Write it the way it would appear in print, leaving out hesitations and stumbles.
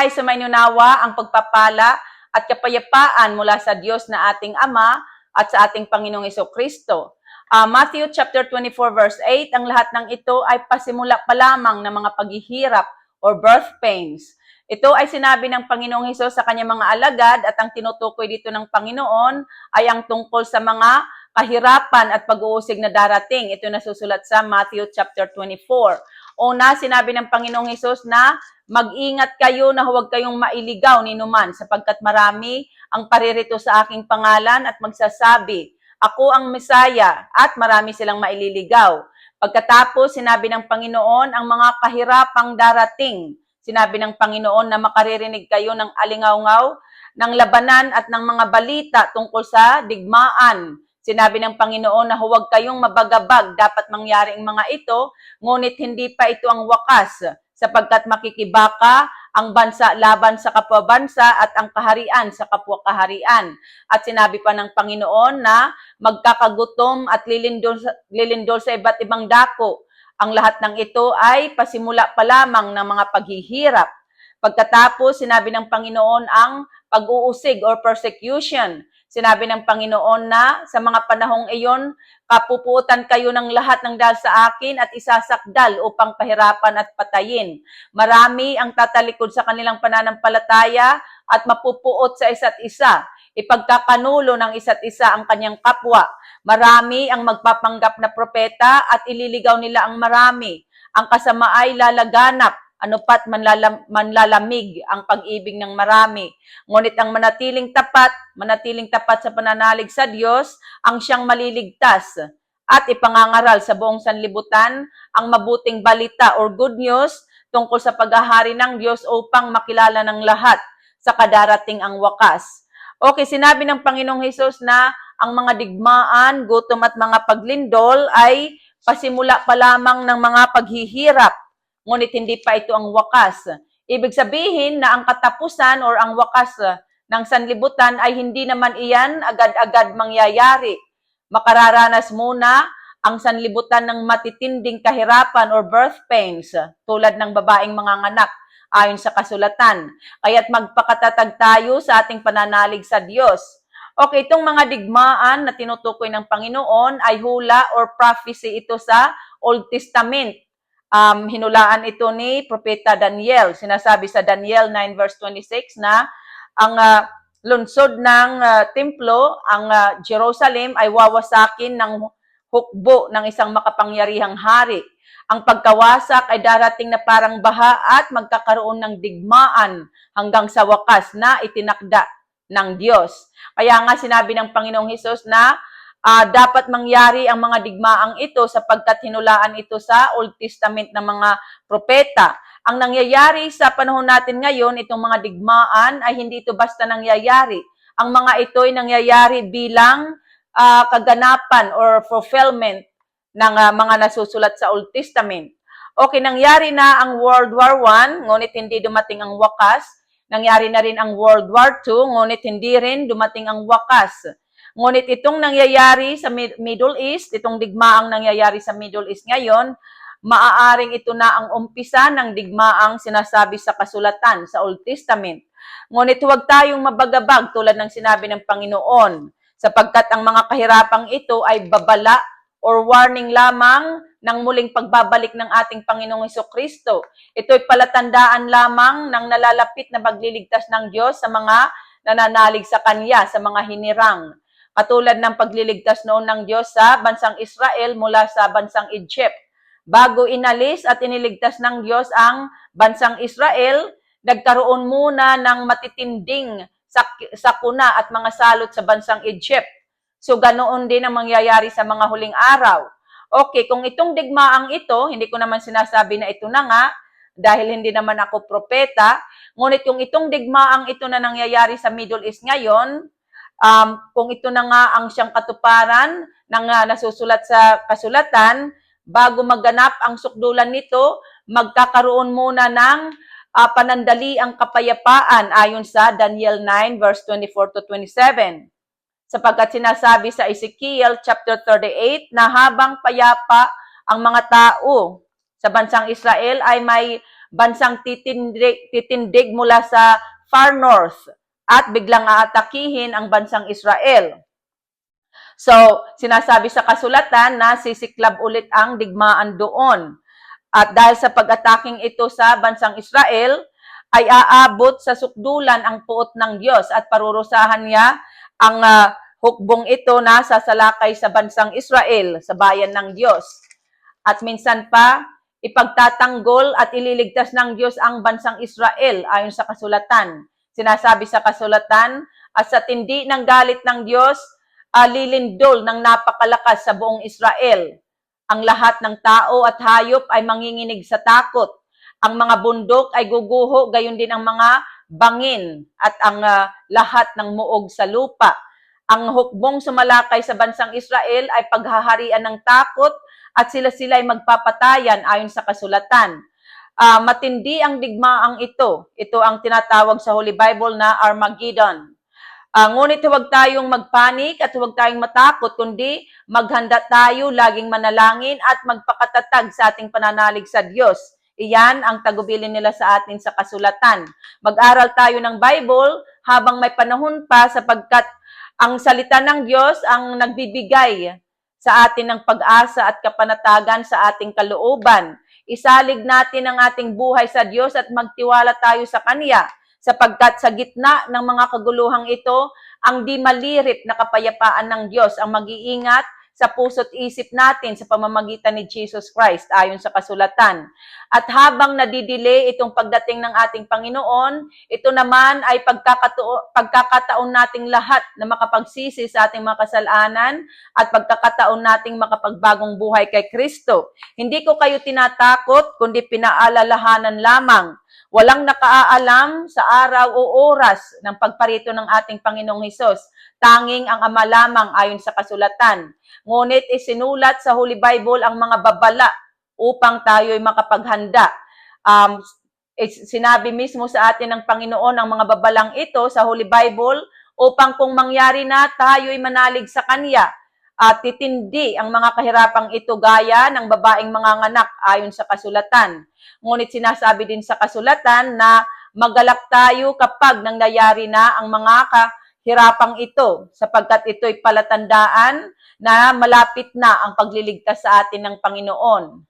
ay sumainyo ang pagpapala at kapayapaan mula sa Diyos na ating Ama at sa ating Panginoong Jesucristo. Matthew chapter 24 verse 8, ang lahat ng ito ay pasimula pa lamang ng mga paghihirap or birth pains. Ito ay sinabi ng Panginoong Hesus sa kanyang mga alagad at ang tinutukoy dito ng Panginoon ay ang tungkol sa mga kahirapan at pag-uusig na darating. Ito nasusulat sa Matthew chapter 24. Una, sinabi ng Panginoong Hesus na mag-ingat kayo na huwag kayong mailigaw ni numan sapagkat marami ang paririto sa aking pangalan at magsasabi, ako ang Mesaya, at marami silang maililigaw. Pagkatapos, sinabi ng Panginoon ang mga kahirapang darating. Sinabi ng Panginoon na makaririnig kayo ng alingaw-ngaw, ng labanan at ng mga balita tungkol sa digmaan. Sinabi ng Panginoon na huwag kayong mabagabag, dapat mangyari ang mga ito, ngunit hindi pa ito ang wakas, sapagkat makikibaka ang bansa laban sa kapwa bansa at ang kaharian sa kapwa kaharian. At sinabi pa ng Panginoon na magkakagutom at lilindol sa iba't ibang dako. Ang lahat ng ito ay pasimula pa lamang ng mga paghihirap. Pagkatapos, sinabi ng Panginoon ang pag-uusig or persecution. Sinabi ng Panginoon na sa mga panahong iyon, kapupuutan kayo ng lahat ng dahil sa akin at isasakdal upang pahirapan at patayin. Marami ang tatalikod sa kanilang pananampalataya at mapupuot sa isa't isa. Ipagkakanulo ng isa't isa ang kanyang kapwa. Marami ang magpapanggap na propeta at ililigaw nila ang marami. Ang kasama ay lalaganap. Ano pat manlalamig ang pag-ibig ng marami. Ngunit ang manatiling tapat sa pananalig sa Diyos, ang siyang maliligtas at ipangangaral sa buong sanlibutan ang mabuting balita or good news tungkol sa paghahari ng Diyos upang makilala ng lahat sa kadarating ang wakas. Okay, sinabi ng Panginoong Hesus na ang mga digmaan, gutom at mga paglindol ay pasimula pa lamang ng mga paghihirap. Ngunit hindi pa ito ang wakas. Ibig sabihin na ang katapusan or ang wakas ng sanlibutan ay hindi naman iyan agad-agad mangyayari. Makararanas muna ang sanlibutan ng matitinding kahirapan or birth pains tulad ng babaeng manganganak ayon sa kasulatan. Kaya't magpakatatag tayo sa ating pananalig sa Diyos. Okay, itong mga digmaan na tinutukoy ng Panginoon ay hula or prophecy ito sa Old Testament. Hinulaan ito ni Propeta Daniel. Sinasabi sa Daniel 9 verse 26 na ang lungsod ng templo, ang Jerusalem ay wawasakin ng hukbo ng isang makapangyarihang hari. Ang pagkawasak ay darating na parang baha at magkakaroon ng digmaan hanggang sa wakas na itinakda ng Diyos. Kaya nga sinabi ng Panginoong Hesus na dapat mangyari ang mga digmaang ito sapagkat hinulaan ito sa Old Testament ng mga propeta. Ang nangyayari sa panahon natin ngayon, itong mga digmaan ay hindi ito basta nangyayari. Ang mga ito ay nangyayari bilang kaganapan or fulfillment ng mga nasusulat sa Old Testament. Okay, nangyari na ang World War I, ngunit hindi dumating ang wakas. Nangyari na rin ang World War II, ngunit hindi rin dumating ang wakas. Ngunit itong nangyayari sa Middle East, itong digmaang nangyayari sa Middle East ngayon, maaaring ito na ang umpisa ng digmaang sinasabi sa kasulatan sa Old Testament. Ngunit huwag tayong mabagabag tulad ng sinabi ng Panginoon, sapagkat ang mga kahirapang ito ay babala or warning lamang ng muling pagbabalik ng ating Panginoong Jesucristo. Ito'y palatandaan lamang ng nalalapit na pagliligtas ng Diyos sa mga nananalig sa Kanya, sa mga hinirang. Katulad ng pagliligtas noon ng Diyos sa bansang Israel mula sa bansang Egypt. Bago inalis at iniligtas ng Diyos ang bansang Israel, nagkaroon muna ng matitinding sakuna at mga salot sa bansang Egypt. So ganoon din ang mangyayari sa mga huling araw. Okay, kung itong digmaang ito, hindi ko naman sinasabi na ito na nga, dahil hindi naman ako propeta, ngunit kung itong digmaang ito na nangyayari sa Middle East ngayon, kung ito na nga ang siyang katuparan ng nasusulat sa kasulatan, bago maganap ang sukdulan nito, magkakaroon muna ng panandaliang kapayapaan ayon sa Daniel 9 verse 24 to 27. Sapagkat sinasabi sa Ezekiel chapter 38 na habang payapa ang mga tao sa bansang Israel ay may bansang titindig mula sa far north at biglang aatakihin ang bansang Israel. So, sinasabi sa kasulatan na sisiklab ulit ang digmaan doon. At dahil sa pag-ataking ito sa bansang Israel, ay aabot sa sukdulan ang puot ng Diyos at parurusahan niya ang hukbong ito na sasalakay sa bansang Israel, sa bayan ng Diyos. At minsan pa, ipagtatanggol at ililigtas ng Diyos ang bansang Israel ayon sa kasulatan. Sinasabi sa kasulatan, at sa tindi ng galit ng Diyos, lilindol ng napakalakas sa buong Israel. Ang lahat ng tao at hayop ay manginginig sa takot. Ang mga bundok ay guguho, gayon din ang mga bangin at ang lahat ng muog sa lupa. Ang hukbong sumalakay sa bansang Israel ay paghaharian ng takot at sila ay magpapatayan ayon sa kasulatan. Matindi ang digmaang ito. Ito ang tinatawag sa Holy Bible na Armageddon. Ngunit huwag tayong magpanik at huwag tayong matakot, kundi maghanda tayo, laging manalangin at magpakatatag sa ating pananalig sa Diyos. Iyan ang tagubilin nila sa atin sa kasulatan. Mag-aral tayo ng Bible habang may panahon pa sapagkat ang salita ng Diyos ang nagbibigay sa atin ng pag-asa at kapanatagan sa ating kalooban. Isalig natin ang ating buhay sa Diyos at magtiwala tayo sa Kanya. Sapagkat sa gitna ng mga kaguluhang ito, ang di malirip na kapayapaan ng Diyos ang mag-iingat sa puso't isip natin sa pamamagitan ni Jesus Christ ayon sa kasulatan. At habang nadidelay itong pagdating ng ating Panginoon, ito naman ay pagkakataon nating lahat na makapagsisi sa ating mga kasalanan at pagkakataon nating makapagbagong buhay kay Kristo. Hindi ko kayo tinatakot, kundi pinaalalahanan lamang. Walang nakaalam sa araw o oras ng pagparito ng ating Panginoong Hesus. Tanging ang Ama lamang ayon sa kasulatan. Ngunit isinulat sa Holy Bible ang mga babala upang tayo'y makapaghanda. Sinabi mismo sa atin ng Panginoon ang mga babalang ito sa Holy Bible upang kung mangyari na tayo'y manalig sa Kanya at titindi ang mga kahirapang ito gaya ng babaeng manganganak ayon sa kasulatan. Ngunit sinasabi din sa kasulatan na magalak tayo kapag nangyayari na ang mga kahirapang ito sapagkat ito'y palatandaan na malapit na ang pagliligtas sa atin ng Panginoon.